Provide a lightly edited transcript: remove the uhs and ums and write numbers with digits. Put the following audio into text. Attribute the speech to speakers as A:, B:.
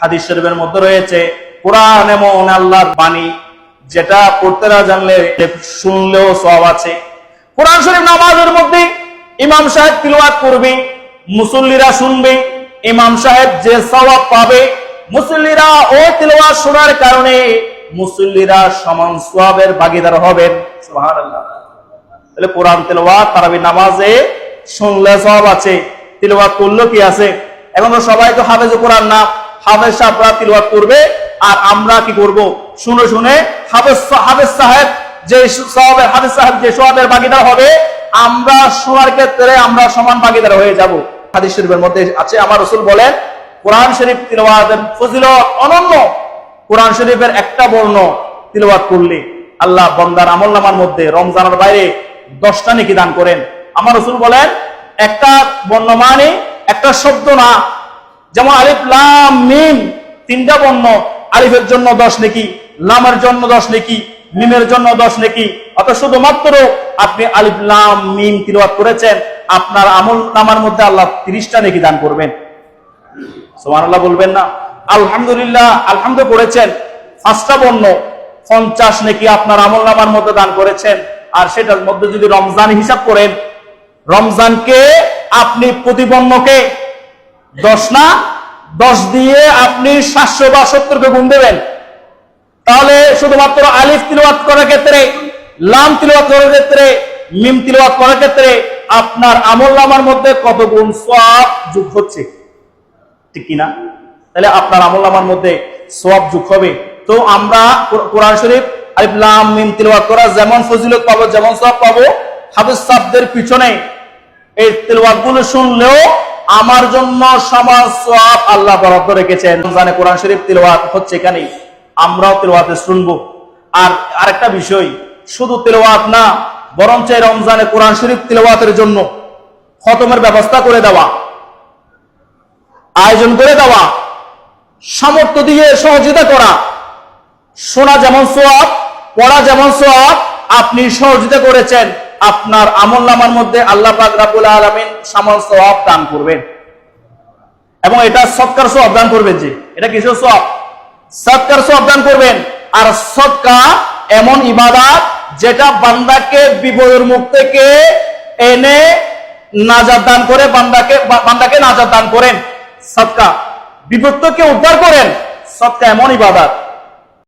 A: হাদিস শরীফের মধ্যে রয়েছে কোরআন এমন আল্লাহর বাণী যেটা পড়তে না জানলে শুনলেও সওয়াব আছে। কোরআন শরীফ নামাজের মধ্যে ইমাম সাহেব তিলাওয়াত করবে, মুসল্লিরা শুনবে, ইমাম সাহেব যে সওয়াব পাবে, মুসল্লিরা ওই তিলাওয়াত শোনার কারণে মুসল্লিরা সমান সওয়াবের ভাগীদার হবেন। সুবহানাল্লাহ। তাহলে কোরআন তিলাওয়াত তারাবি নামাজে শুনলে সওয়াব আছে, তিলাওয়াত করলে কি আছে? এখন তো সবাই তো হাফেজ কোরআন না, হাফেজ সাহেবরা তিলাওয়াত করবে আর আমরা কি করব? শুনে শুনে হাফেজ সাহেব যে সওয়াবের, হাফেজ সাহেব যে সওয়াবের ভাগীদার হবে, আমরা শোনার ক্ষেত্রে আমরা সমান ভাগীদার হয়ে যাব। হাদিস শরীফের মধ্যে আছে, আমার রাসূল বলেন কোরআন শরীফ তিলাওয়াতের ফজিলত অনন্য। কোরআন শরীফের একটা বর্ণ তিলাওয়াত করলে আল্লাহ বান্দার আমলনামার মধ্যে রমজানের বাইরে 10টা নেকি দান করেন। আমার রাসূল বলেন একটা বর্ণ মানে একটা শব্দ না, যেমন আলিফ লাম মিম 3টা বর্ণ, আলিফের জন্য 10 নেকি, লামের জন্য 10 নেকি, মিমের জন্য 10 নেকি। অর্থাৎ শুধুমাত্র আপনি আলিফ লাম মিম তিলাওয়াত করেছেন, আপনার আমলনামার মধ্যে আল্লাহ 30টা নেকি দান করবেন। সুবহানাল্লাহ বলবেন না? আলহামদুলিল্লাহ, আলহামদুলিল্লাহ করেছেন, 5টা বর্ণ 50 নেকি আপনার আমলনামার মধ্যে দান করেছেন। আর সেটার মধ্যে যদি রমজান হিসাব করেন, রমজানকে আপনি প্রতি বর্ণকে 10 না 10 দিয়ে আপনি 700 বা 70 কে গুণ দেবেন, তাহলে শুধুমাত্র আলিফ তিলাওয়াত করার ক্ষেত্রে, লাম তিলাওয়াত করার ক্ষেত্রে, মিম তিলাওয়াত করার ক্ষেত্রে আপনার আমলনামার মধ্যে কত গুণ সওয়াব যোগ হচ্ছে, ঠিক কিনা? তাহলে আপনার আমলনামার মধ্যে সওয়াব যোগ হবে। তো আমরা কোরআন শরীফ আলিফ লাম মিম তিলাওয়াত করা যেমন ফজিলত পাবো, যেমন সওয়াব পাবো, হাফেজ সাহেবদের পিছনে এই তিলাওয়াতগুলো শুনলেও আমার জন্য সমান সওয়াব আল্লাহ বরাদ্দ রেখেছেন। রমজানে কোরআন শরীফ তিলাওয়াত হচ্ছে, এখানে আমরাও তিলাওয়াতে শুনবো। আর আরেকটা বিষয়, শুধু তিলাওয়াত না, বরঞ্চ রমজানে কোরআন শরীফ তিলাওয়াতের জন্য খতমের ব্যবস্থা করে দেওয়া, আয়োজন করে দেওয়া, সামর্থ্য দিয়ে সহযোগিতা করা। শোনা যেমন সওয়াব, পড়া যেমন সওয়াব, আপনি সহযোগিতা করেছেন, আপনার আমলনামার মধ্যে আল্লাহ পাক রব্বুল আলামিন সমান সওয়াব দান করবেন। এবং এটা সদকার সওয়াব দান করবেন। যে এটা কিসের সওয়াব? সদকার সওয়াব দান করবেন। আর সদকা এমন ইবাদত যেটা বান্দাকে বিপদের মুখ থেকে এনে নাজাত দান করে, বান্দাকে নাজাত দান করেন। সদকা বিপদ থেকে উদ্ধার করেন। সদকা এমন ইবাদত